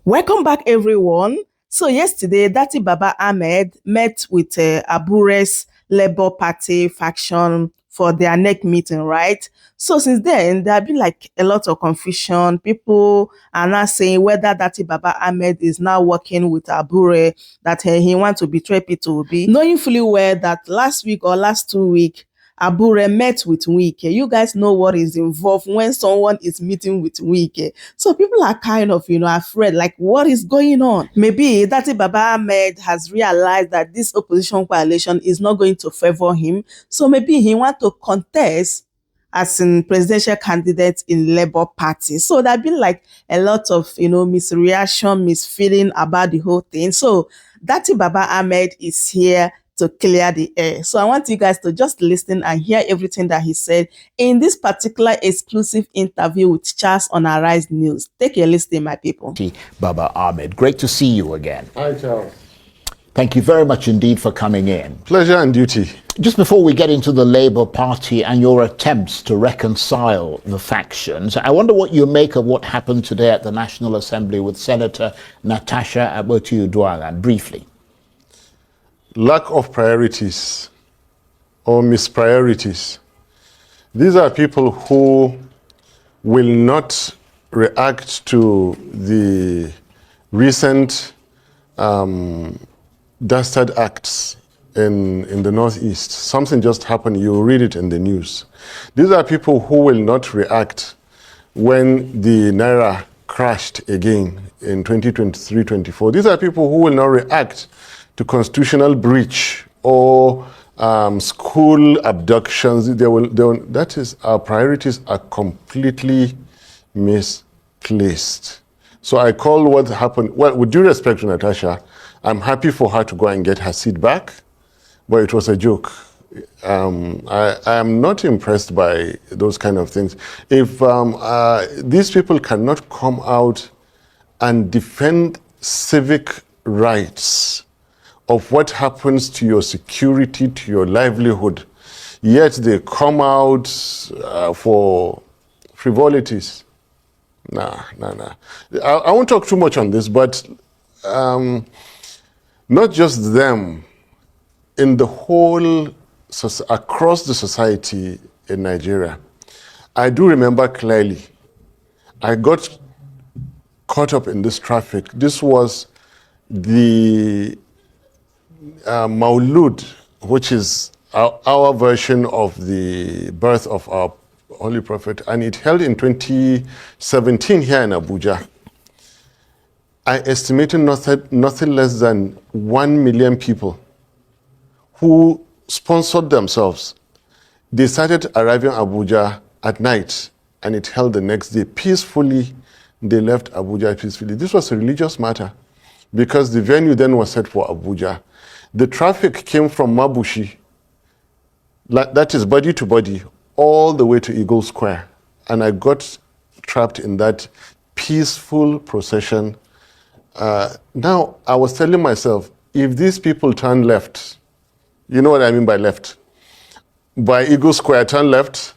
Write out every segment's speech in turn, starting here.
Welcome back, everyone. So yesterday, Datti Baba-Ahmed met with ABURA's Labour Party faction for their next meeting, right? So since then, there have been like a lot of confusion. People are now saying whether Datti Baba-Ahmed is now working with ABURA, that he wants to betray P2B, knowing fully well that last week or last 2 weeks, ABURA met with Wike. You guys know what is involved when someone is meeting with Wike. So people are kind of, afraid, like what is going on? Maybe Datti Baba-Ahmed has realized that this opposition coalition is not going to favor him. So maybe he wants to contest as in presidential candidate in Labour Party. So there have been like a lot of, misreaction, misfeeling about the whole thing. So Datti Baba-Ahmed is here to clear the air. So I want you guys to just listen and hear everything that he said in this particular exclusive interview with Charles on Arise News. Take a listen, my people. Datti Baba-Ahmed, great to see you again. Hi, Charles. Thank you very much indeed for coming in. Pleasure and duty. Just before we get into the Labour Party and your attempts to reconcile the factions, I wonder what you make of what happened today at the National Assembly with Senator Natasha Akpoti-Uduaghan, briefly. Lack of priorities or mispriorities. These are people who will not react to the recent dastard acts in the Northeast. Something just happened, you read it in the news. These are people who will not react when the Naira crashed again in 2023-24. These are people who will not react to constitutional breach or school abductions. That is, our priorities are completely misplaced. So I call what happened, well, with due respect to Natasha, I'm happy for her to go and get her seat back, but it was a joke. I am not impressed by those kind of things. If these people cannot come out and defend civic rights of what happens to your security, to your livelihood, yet they come out for frivolities. Nah. I won't talk too much on this, but not just them, in the whole, across the society in Nigeria. I do remember clearly, I got caught up in this traffic. This was the Maulud, which is our version of the birth of our Holy Prophet, and it held in 2017 here in Abuja. I estimated nothing less than 1 million people who sponsored themselves. They started arriving in Abuja at night, and it held the next day peacefully. They left Abuja peacefully. This was a religious matter because the venue then was set for Abuja. The traffic came from Mabushi, that is body to body, all the way to Eagle Square. And I got trapped in that peaceful procession. Now, I was telling myself, if these people turn left, you know what I mean by left? By Eagle Square, turn left,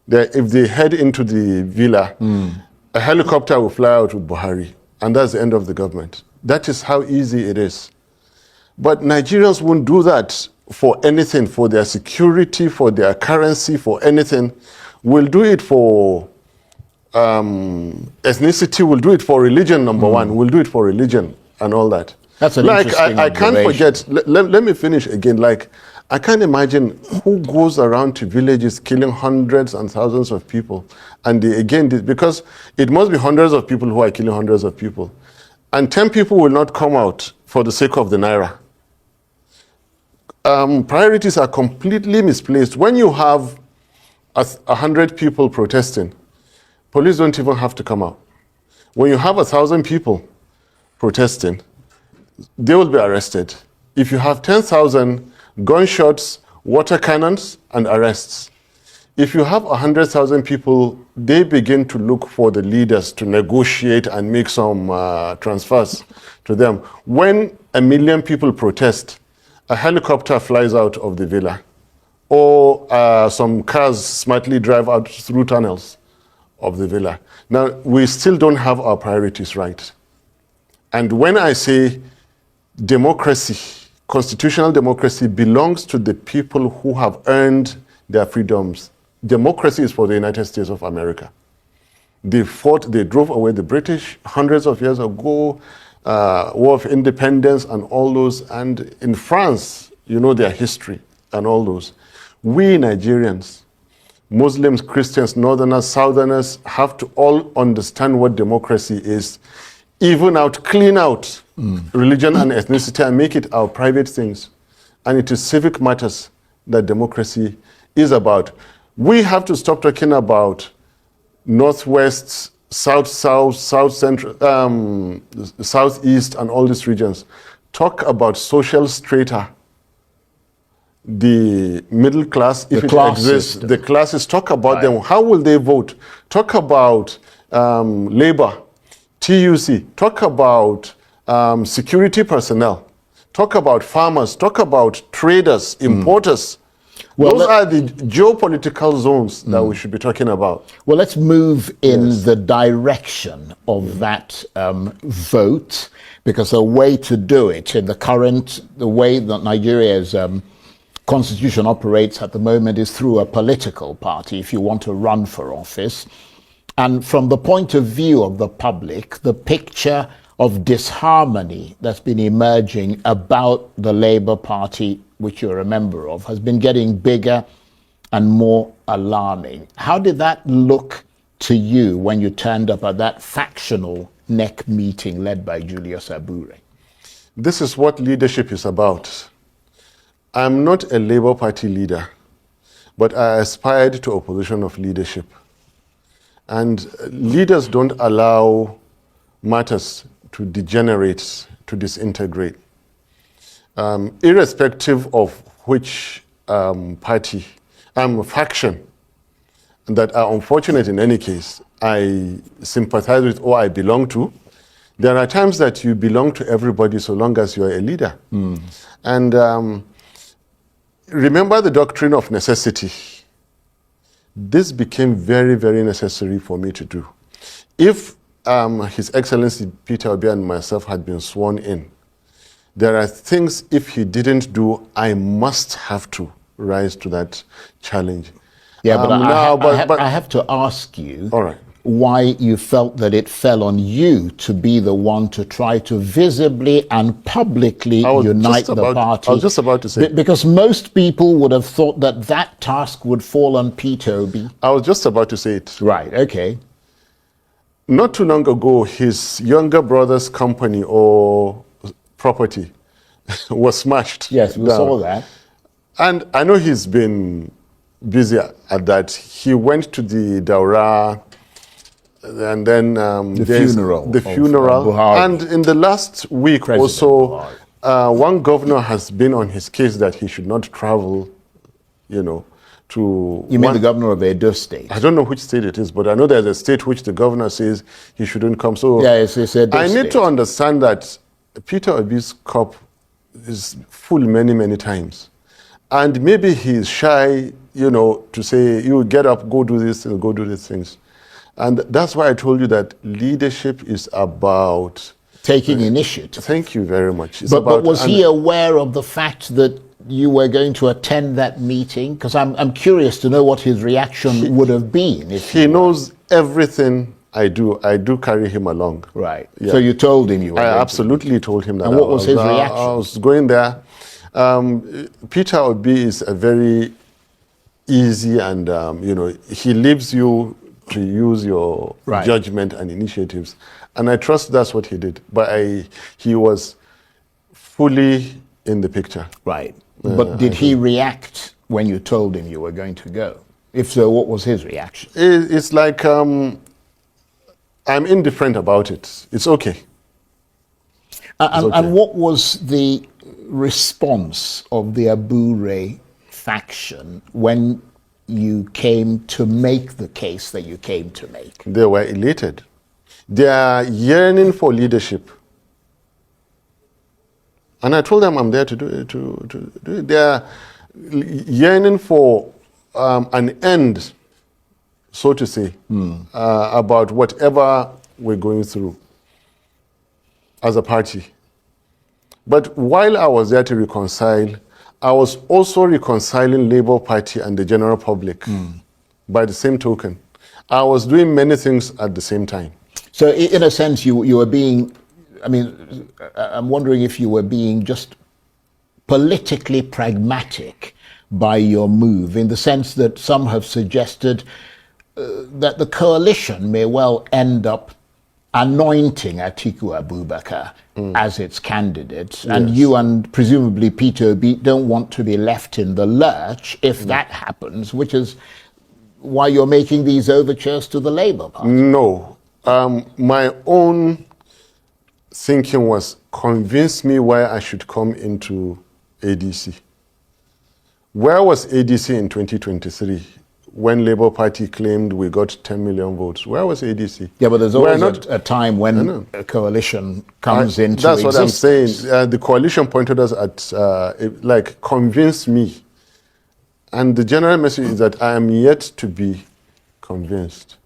if they head into the villa, a helicopter will fly out with Buhari, and that's the end of the government. That is how easy it is. But Nigerians won't do that for anything, for their security, for their currency, for anything. We'll do it for ethnicity, we'll do it for religion, number one. We'll do it for religion and all that. That's an interesting I can't forget, let me finish again. Like, I can't imagine who goes around to villages killing hundreds and thousands of people. And because it must be hundreds of people who are killing hundreds of people. And 10 people will not come out for the sake of the Naira. Priorities are completely misplaced. When you have 100 people protesting, police don't even have to come out. When you have 1,000 people protesting, they will be arrested. If you have 10,000 gunshots, water cannons, and arrests. If you have 100,000 people, they begin to look for the leaders to negotiate and make some transfers to them. When 1 million people protest, a helicopter flies out of the villa, or some cars smartly drive out through tunnels of the villa. Now, we still don't have our priorities right. And when I say democracy, constitutional democracy belongs to the people who have earned their freedoms. Democracy is for the United States of America. They fought, they drove away the British hundreds of years ago, War of Independence and all those. And in France, you know their history and all those. We Nigerians, Muslims, Christians, Northerners, Southerners have to all understand what democracy is. Even out, clean out religion and ethnicity and make it our private things. And it is civic matters that democracy is about. We have to stop talking about Northwest, South-South, South-Central, Southeast, and all these regions. Talk about social strata, the middle class, if it exists, the classes, talk about them. How will they vote? Talk about labor, TUC, talk about security personnel, talk about farmers, talk about traders, importers. Well, those are the geopolitical zones that we should be talking about. Well, let's move in the direction of that vote, because a way to do it in the way that Nigeria's constitution operates at the moment is through a political party if you want to run for office. And from the point of view of the public, the picture of disharmony that's been emerging about the Labour Party, which you're a member of, has been getting bigger and more alarming. How did that look to you when you turned up at that factional NEC meeting led by Julius Abure? This is what leadership is about. I'm not a Labour Party leader, but I aspired to a position of leadership. And leaders don't allow matters to degenerate, to disintegrate. Irrespective of which party, faction that are unfortunate in any case, I sympathize with or I belong to, there are times that you belong to everybody so long as you're a leader. And remember the doctrine of necessity. This became very, very necessary for me to do. If His Excellency Peter Obi and myself had been sworn in, there are things, if he didn't do, I must have to rise to that challenge. Yeah, but I have to ask you why you felt that it fell on you to be the one to try to visibly and publicly unite the party. I was just about to say. Because most people would have thought that that task would fall on Peter Obi. I was just about to say it. Right, okay. Not too long ago, his younger brother's company or property was smashed. Yes, we saw that. And I know he's been busy at that. He went to the Daura and then the funeral. The funeral. And in the last week President also, one governor has been on his case that he should not travel, to... You mean the governor of Edo State? I don't know which state it is, but I know there's a state which the governor says he shouldn't come. So yeah, it's Edo I State. need to understand that Peter Obi's cup is full many, many times. And maybe he's shy, to say, you get up, go do this, and go do these things. And that's why I told you that leadership is about... taking initiative. Thank you very much. But was he aware of the fact that you were going to attend that meeting? Because I'm curious to know what his reaction would have been. If he knows everything I do. I do carry him along. Right. Yeah. So you told him you were I absolutely told him that. And what was his reaction? I was going there. Peter Obi is a very easy and, he leaves you to use your judgment and initiatives. And I trust that's what he did. But he was fully in the picture. Right. But did he react when you told him you were going to go? If so, what was his reaction? It's like, I'm indifferent about it. It's okay. And what was the response of the Abure faction when you came to make the case that you came to make? They were elated. They are yearning for leadership. And I told them I'm there to do it. They are yearning for an end, so to say, about whatever we're going through. as a party. But while I was there to reconcile, I was also reconciling Labour Party and the general public by the same token. I was doing many things at the same time. So in a sense, you were being, I mean, I'm wondering if you were being just politically pragmatic by your move, in the sense that some have suggested that the coalition may well end up anointing Atiku Abubakar as its candidate, and you and presumably Peter Obi don't want to be left in the lurch if that happens, which is why you're making these overtures to the Labour Party. No. My own thinking was, convince me why I should come into ADC. Where was ADC in 2023 when Labour Party claimed we got 10 million votes? Where was ADC? Yeah, but there's always a time when a coalition comes into That's what I'm existence. saying. The coalition pointed us at, like, convince me. And the general message is that I am yet to be convinced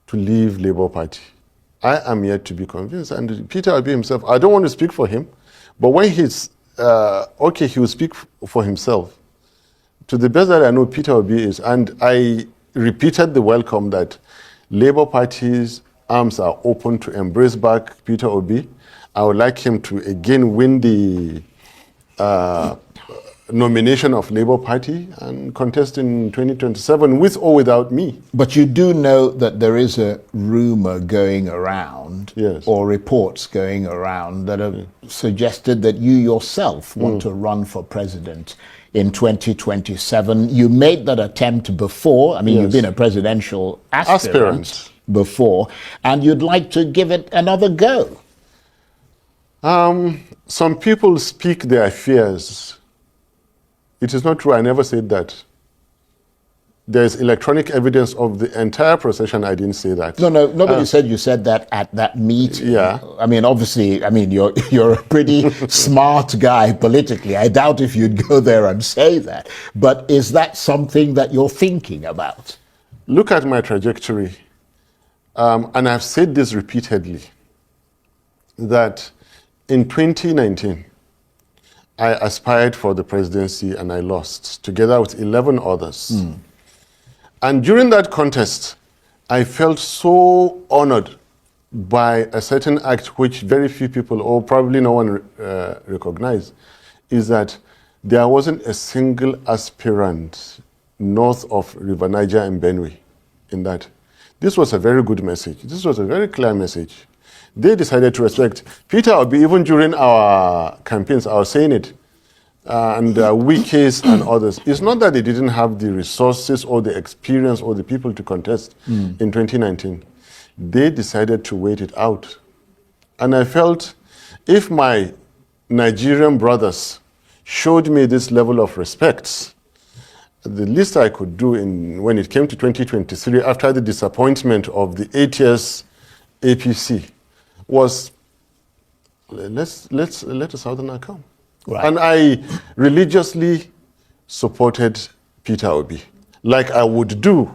to leave Labour Party. I am yet to be convinced. And Peter Obi himself, I don't want to speak for him, but when he's okay, he will speak for himself. To the best that I know, Peter Obi is, and I repeated the welcome that Labour Party's arms are open to embrace back Peter Obi. I would like him to again win the nomination of Labour Party and contest in 2027 with or without me. But you do know that there is a rumor going around, or reports going around, that have suggested that you yourself want to run for president in 2027. You made that attempt before. I mean, you've been a presidential aspirant before, and you'd like to give it another go. Some people speak their fears. It is not true. I never said that. There's electronic evidence of the entire procession. I didn't say that. No, nobody said you said that at that meeting. Yeah. I mean, obviously, I mean, you're a pretty smart guy politically. I doubt if you'd go there and say that. But is that something that you're thinking about? Look at my trajectory. And I've said this repeatedly, that in 2019, I aspired for the presidency and I lost, together with 11 others. And during that contest, I felt so honored by a certain act which very few people, or probably no one recognized, is that there wasn't a single aspirant north of River Niger and Benue in that. This was a very good message. This was a very clear message. They decided to respect Peter Obi. Even during our campaigns, I was saying it, and Wike and others. It's not that they didn't have the resources or the experience or the people to contest in 2019. They decided to wait it out. And I felt if my Nigerian brothers showed me this level of respect, the least I could do when it came to 2023, after the disappointment of the 8 years APC, was let a southerner come. Right. And I religiously supported Peter Obi, like I would do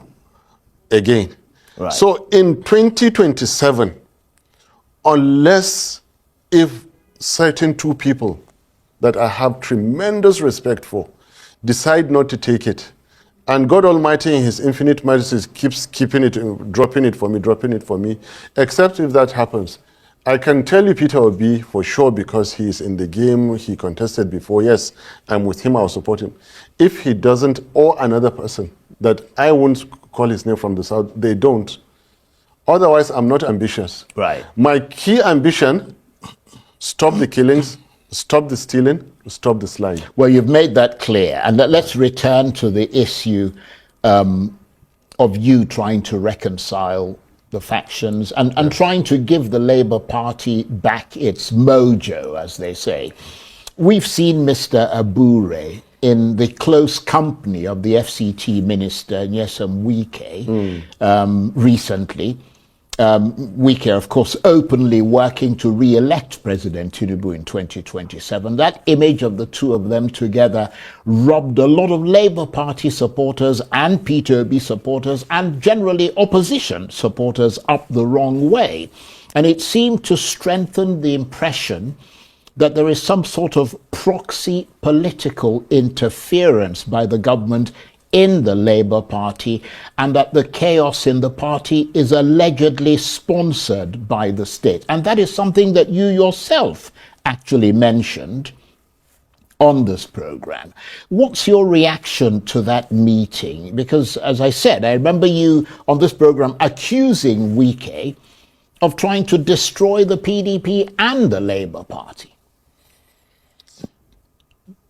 again. Right. So in 2027, unless if certain two people that I have tremendous respect for decide not to take it, and God Almighty in His infinite mercy keeps keeping it, dropping it for me, except if that happens, I can tell you Peter Obi for sure, because he is in the game, he contested before. Yes, I'm with him, I'll support him. If he doesn't, or another person that I won't call his name from the south, they don't. Otherwise, I'm not ambitious. Right. My key ambition, stop the killings, stop the stealing, stop the slide. Well, you've made that clear. And let's return to the issue of you trying to reconcile the factions and trying to give the Labour Party back its mojo, as they say. We've seen Mr. ABURA in the close company of the FCT Minister, Nyesom Wike, recently. Wike, of course, openly working to re-elect President Tinubu in 2027. That image of the two of them together rubbed a lot of Labour Party supporters and Peter Obi supporters and generally opposition supporters up the wrong way. And it seemed to strengthen the impression that there is some sort of proxy political interference by the government in the Labour Party, and that the chaos in the party is allegedly sponsored by the state. And that is something that you yourself actually mentioned on this program. What's your reaction to that meeting? Because, as I said, I remember you on this program accusing Wike of trying to destroy the PDP and the Labour Party.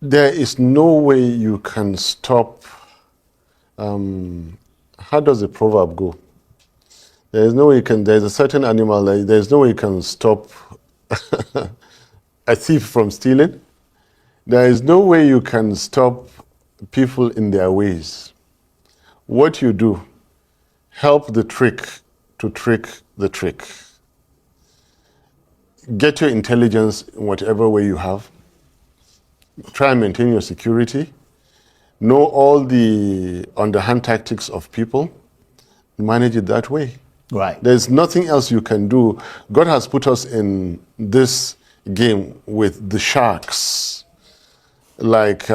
There is no way you can stop. How does the proverb go? There is no way you can. There's a certain animal. There's no way you can stop a thief from stealing. There is no way you can stop people in their ways. What you do, help the trick to trick the trick. Get your intelligence in whatever way you have. Try and maintain your security. Know all the underhand tactics of people. Manage it that way. Right. There's nothing else you can do. God has put us in this game with the sharks, like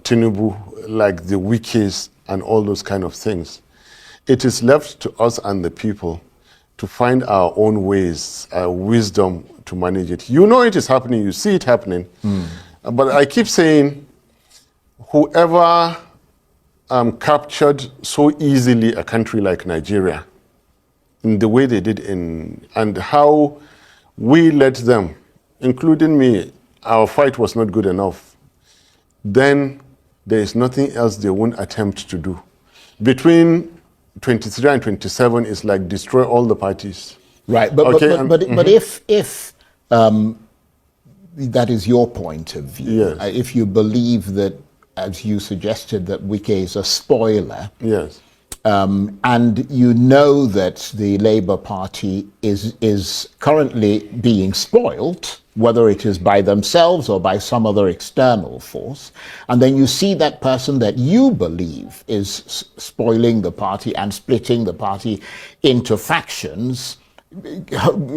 Tinubu, like the Wikis, and all those kind of things. It is left to us and the people to find our own ways, wisdom to manage it. You know it is happening, you see it happening. But I keep saying, whoever captured so easily a country like Nigeria, in the way they did and how we let them, including me, our fight was not good enough, then there is nothing else they won't attempt to do. Between 23 and 27 is like destroy all the parties. Right, but if that is your point of view, yes. If you believe that, as you suggested, that Wike is a spoiler, yes, and you know that the Labour Party is currently being spoiled, whether it is by themselves or by some other external force, and then you see that person that you believe is spoiling the party and splitting the party into factions,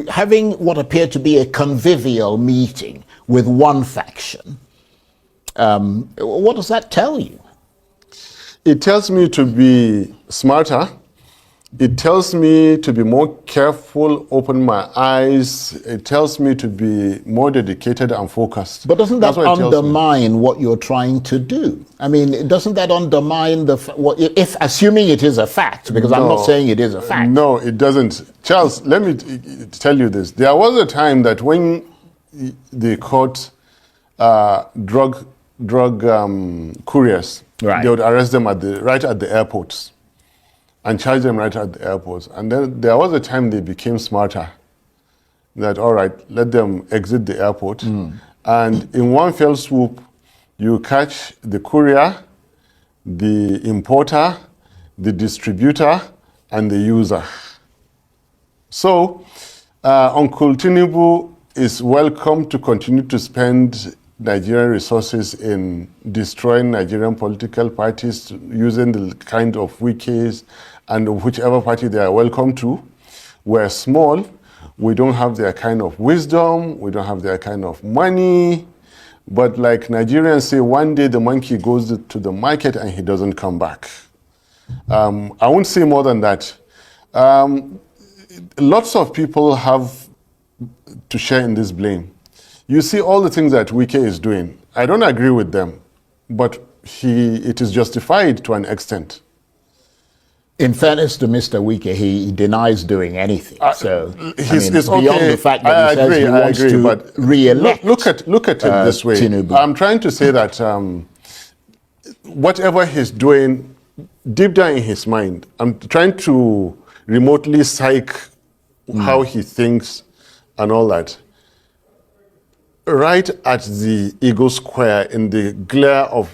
having what appeared to be a convivial meeting with one faction, what does that tell you? it tells me to be smarter. It tells me to be more careful, open my eyes. It tells me to be more dedicated and focused. But doesn't that That's what it tells me. undermine what you're trying to do? I mean, doesn't that undermine if assuming it is a fact, because I'm not saying it is a fact. No, it doesn't. Charles, let me tell you this. There was a time that when they caught drug couriers, Right. they would arrest them right at the airports and charge them right at the airports. And then there was a time they became smarter. That, all right, let them exit the airport. And in one fell swoop, you catch the courier, the importer, the distributor, and the user. So, Uncle Tinubu is welcome to continue to spend Nigerian resources in destroying Nigerian political parties, using the kind of wikis and whichever party they are welcome to. We're small. We don't have their kind of wisdom. We don't have their kind of money. But like Nigerians say, one day the monkey goes to the market and he doesn't come back. I won't say more than that. Lots of people have to share in this blame. You see all the things that Wike is doing. I don't agree with them, but it is justified to an extent. In fairness to Mr. Wike, he denies doing anything. So It's beyond okay. the fact that he says he wants to re-elect. Look at it this way. Tinubu. I'm trying to say that whatever he's doing, deep down in his mind, I'm trying to remotely psych how he thinks and all that. Right at the Eagle Square, in the glare of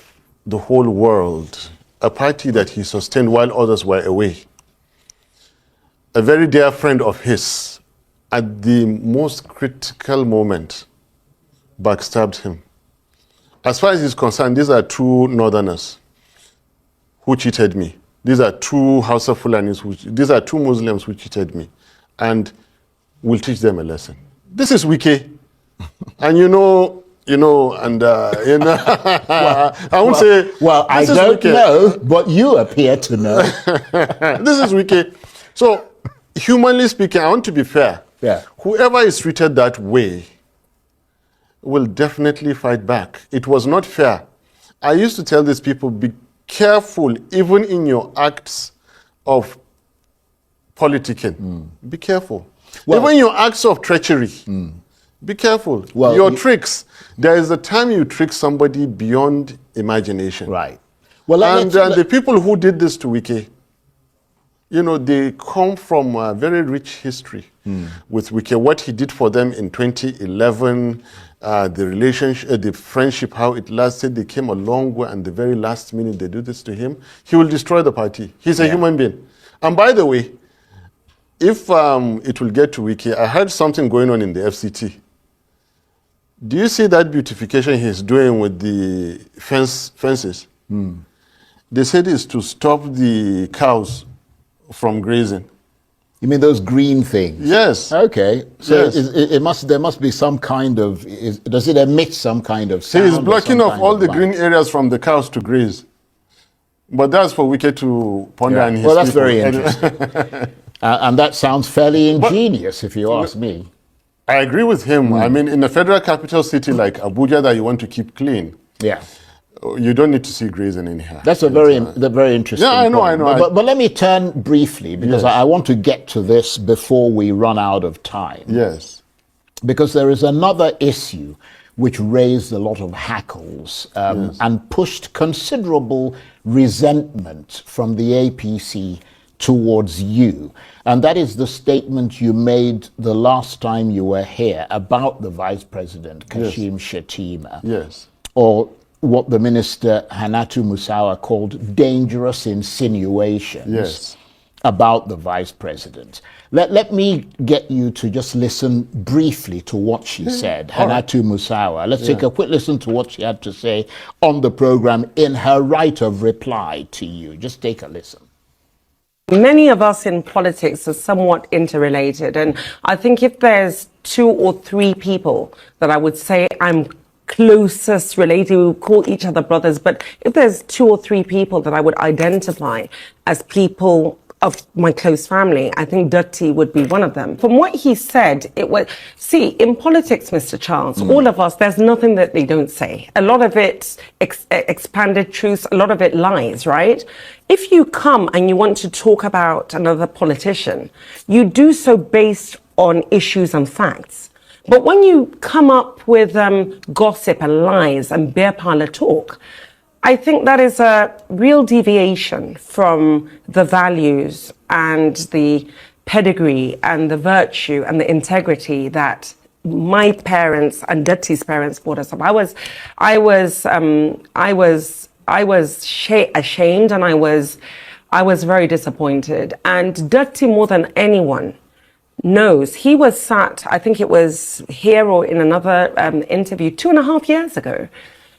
the whole world, a party that he sustained while others were away, a very dear friend of his, at the most critical moment, backstabbed him. As far as he's concerned, these are two northerners who cheated me. These are two Hausa Fulanis, these are two Muslims who cheated me. and we'll teach them a lesson. This is Wike. And you know, and I won't say. Well, I don't know, but you appear to know. This is Wike. So, humanly speaking, I want to be fair. Yeah. Whoever is treated that way will definitely fight back. It was not fair. I used to tell these people, be careful, even in your acts of politicking. Be careful. Well, even your acts of treachery. Be careful. Well, your tricks. There is a time you trick somebody beyond imagination. Right. Well, and the people who did this to Wike, they come from a very rich history with Wike. What he did for them in 2011, the relationship, the friendship, how it lasted, they came a long way, and the very last minute they do this to him, he will destroy the party. He's a human being. And by the way, if it will get to Wike, I heard something going on in the FCT. Do you see that beautification he's doing with the fences? They said it's to stop the cows from grazing. You mean those green things? Yes. Okay. So yes. There must be some kind of, does it emit some kind of sound? He's blocking off all the green areas from the cows to graze. But that's for Wike to ponder on his Well, that's people. very interesting. And that sounds fairly ingenious, if you ask me. I agree with him. I mean, in a federal capital city like Abuja that you want to keep clean, you don't need to see grazing in here. That's a very interesting I know. But let me turn briefly, because I want to get to this before we run out of time. Yes. Because there is another issue which raised a lot of hackles and pushed considerable resentment from the APC towards you. And that is the statement you made the last time you were here about the Vice President, Kashim Shettima. Yes. Or what the Minister Hannatu Musawa called dangerous insinuations about the Vice President. Let me get you to just listen briefly to what she said, Hannatu Musawa. Let's take a quick listen to what she had to say on the program in her right of reply to you. Just take a listen. Many of us in politics are somewhat interrelated, and I think if there's 2 or 3 people that I would say I'm closest related, we call each other brothers, but if there's 2 or 3 people that I would identify as people of my close family, I think Datti would be one of them. From what he said, it was, see, in politics, Mr. Charles, all of us, there's nothing that they don't say. A lot of it expanded truths, a lot of it lies, right? If you come and you want to talk about another politician, you do so based on issues and facts. But when you come up with gossip and lies and beer parlor talk, I think that is a real deviation from the values and the pedigree and the virtue and the integrity that my parents and Datti's parents brought us up. I was ashamed, and I was very disappointed. And Datti, more than anyone, knows. He was sat, I think it was here or in another interview 2.5 years ago,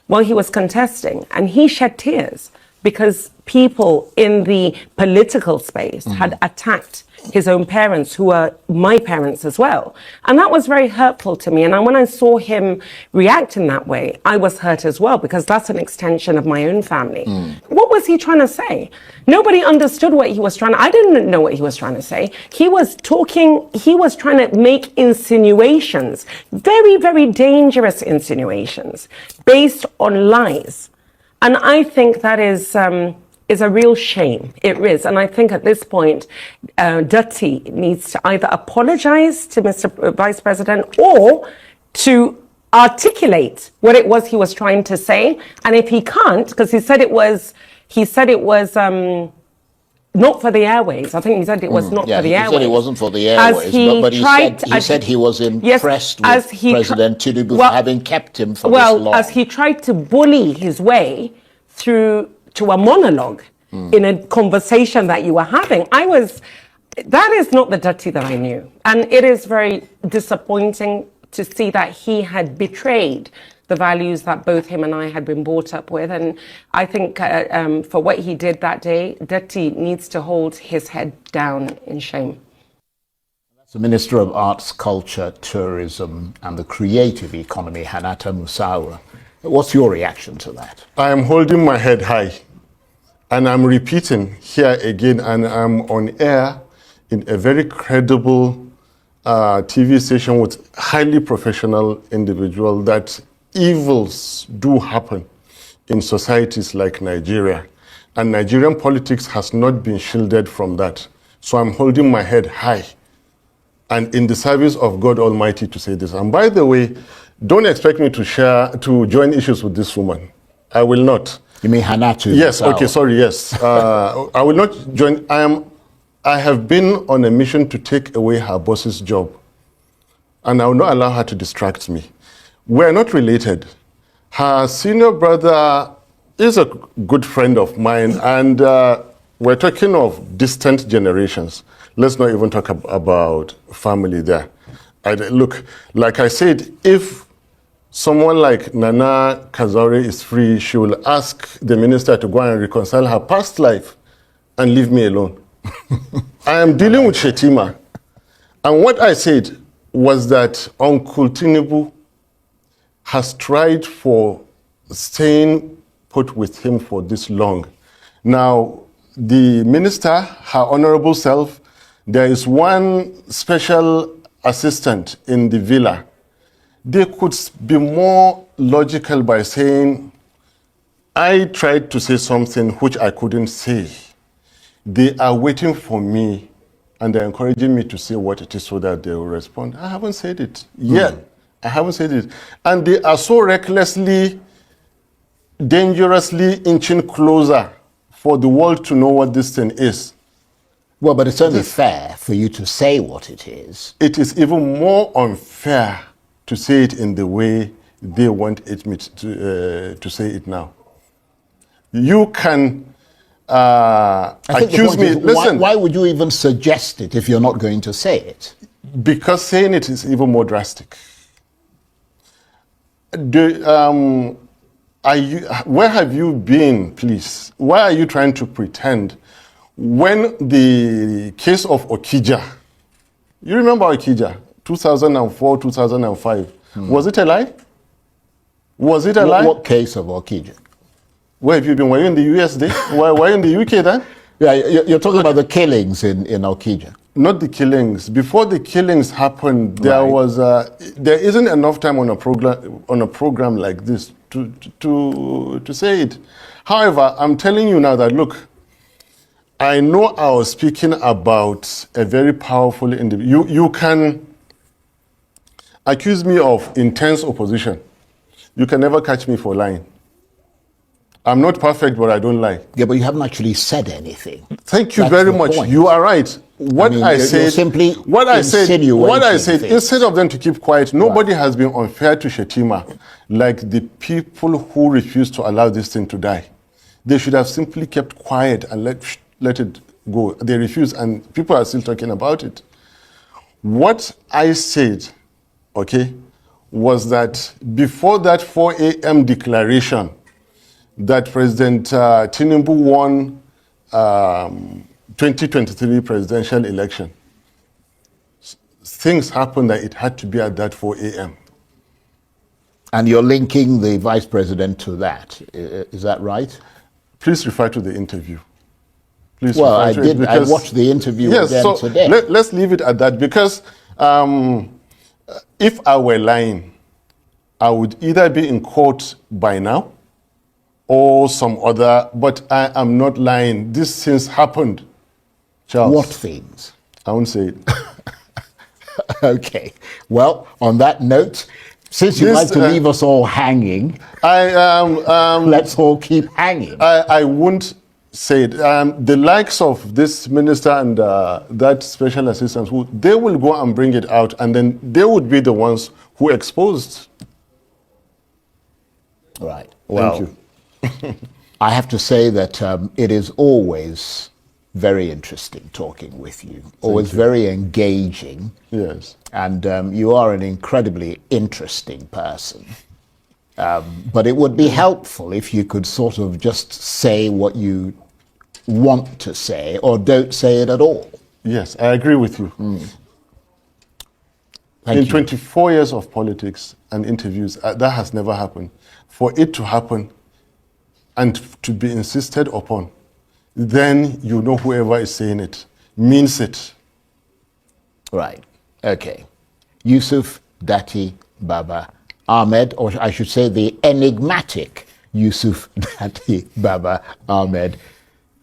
while he was contesting, and he shed tears because people in the political space had attacked his own parents, who are my parents as well. And that was very hurtful to me. And when I saw him react in that way, I was hurt as well, because that's an extension of my own family. What was he trying to say? Nobody understood what he was trying to, I didn't know what he was trying to say. He was trying to make insinuations, very, very dangerous insinuations, based on lies. And I think that is a real shame. It is. And I think at this point, Datti needs to either apologize to Mr. Vice President or to articulate what it was he was trying to say. And if he can't, because he said it was not for the airways. I think he said it was not for the airways. He said it wasn't for the airways, but he said he was impressed with President Tinubu for having kept him for this long. Well, as he tried to bully his way through to a monologue in a conversation that you were having, that is not the Datti that I knew. And it is very disappointing to see that he had betrayed the values that both him and I had been brought up with. And I think for what he did that day, Datti needs to hold his head down in shame. So Minister of Arts, Culture, Tourism and the Creative Economy, Hannata Musawa. What's your reaction to that? I am holding my head high, and I'm repeating here again, and I'm on air in a very credible TV station with highly professional individual, that evils do happen in societies like Nigeria, and Nigerian politics has not been shielded from that. So I'm holding my head high and in the service of God Almighty to say this. And by the way, don't expect me to join issues with this woman. I will not. You mean Hannatu? Yes, okay, sorry, yes. I will not join. I have been on a mission to take away her boss's job, and I will not allow her to distract me. We're not related. Her senior brother is a good friend of mine, and we're talking of distant generations. Let's not even talk about family there. Look, like I said, if someone like Nana Kazaure is free, she will ask the minister to go and reconcile her past life and leave me alone. I am dealing with Shetima. And what I said was that Uncle Tinubu has tried for staying put with him for this long. Now, the minister, her honorable self, there is one special assistant in the villa. They could be more logical by saying, I tried to say something which I couldn't say. They are waiting for me, and they're encouraging me to say what it is so that they will respond. I haven't said it yet. I haven't said it. And they are so recklessly, dangerously inching closer for the world to know what this thing is. Well, but it's only fair for you to say what it is. It is even more unfair to say it in the way they want me to say it now. You can accuse me. Listen, why would you even suggest it if you're not going to say it? Because saying it is even more drastic. Where have you been, please? Why are you trying to pretend? When the case of Okija, you remember Okija, 2004, 2005, was it a lie? Was it a lie? What case of Okija? Where have you been? Were you in the US then? Were you in the UK then? Yeah, you're talking about the killings in Okija. Not the killings. Before the killings happened, there was there isn't enough time on a program like this to say it. However, I'm telling you now that look, I know I was speaking about a very powerful individual. You can accuse me of intense opposition. You can never catch me for lying. I'm not perfect, but I don't lie. Yeah, but you haven't actually said anything. Thank you That's very the much. point. You are right. What I you're said, simply what I said, things. instead of them to keep quiet, nobody has been unfair to Shetima, like the people who refuse to allow this thing to die. They should have simply kept quiet and let it go. They refuse, and people are still talking about it. What I said, okay, was that before that 4 a.m. declaration that President Tinubu won 2023 presidential election, things happened that it had to be at that 4 a.m. And you're linking the vice president to that. Is that right? Please refer to the interview. Please well, refer I to did. it because, I watched the interview yes, again so today. Let's leave it at that because if I were lying, I would either be in court by now or some other, but I am not lying. These things happened, Charles. What things? I won't say it. Okay. Well, on that note, since you like to leave us all hanging, let's all keep hanging. I won't say it. The likes of this minister and that special assistant, they will go and bring it out, and then they would be the ones who exposed. Right. Well, Thank you. I have to say that it is always very interesting talking with you, always very engaging. Yes. And you are an incredibly interesting person. But it would be helpful if you could sort of just say what you want to say or don't say it at all. Yes, I agree with you. Thank In you. 24 years of politics and interviews, that has never happened. For it to happen and to be insisted upon, then you know whoever is saying it means it. Right. Okay. Yusuf Datti Baba-Ahmed, or I should say the enigmatic Yusuf Datti Baba-Ahmed,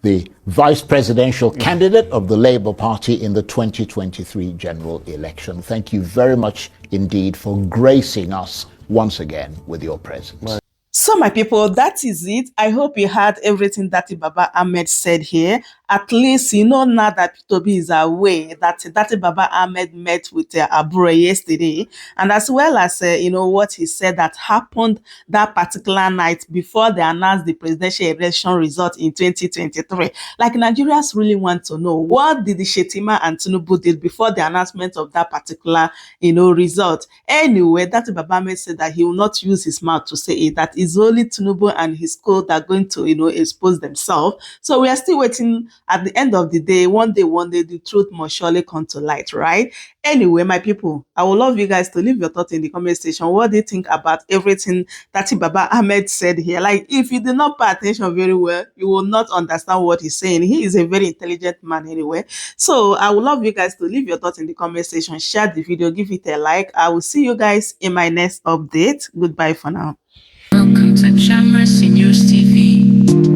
the vice presidential candidate of the Labour Party in the 2023 general election. Thank you very much indeed for gracing us once again with your presence. So my people, that is it. I hope you heard everything Datti Baba-Ahmed said here. At least you know now that Toby is aware that Datti Baba-Ahmed met with ABURA yesterday, and as well as what he said that happened that particular night before they announced the presidential election result in 2023. Like, Nigerians really want to know, what did the Shetima and Tinubu did before the announcement of that particular result. Anyway, Datti Baba-Ahmed said that he will not use his mouth to say it, that it's only Tinubu and his code that are going to expose themselves. So we are still waiting. At the end of the day, one day, the truth must surely come to light, right? Anyway, my people, I would love you guys to leave your thoughts in the comment section. What do you think about everything Datti Baba-Ahmed said here? Like, if you did not pay attention very well, you will not understand what he's saying. He is a very intelligent man anyway. So I would love you guys to leave your thoughts in the comment section, share the video, give it a like. I will see you guys in my next update. Goodbye for now. Welcome to Chamrus News TV.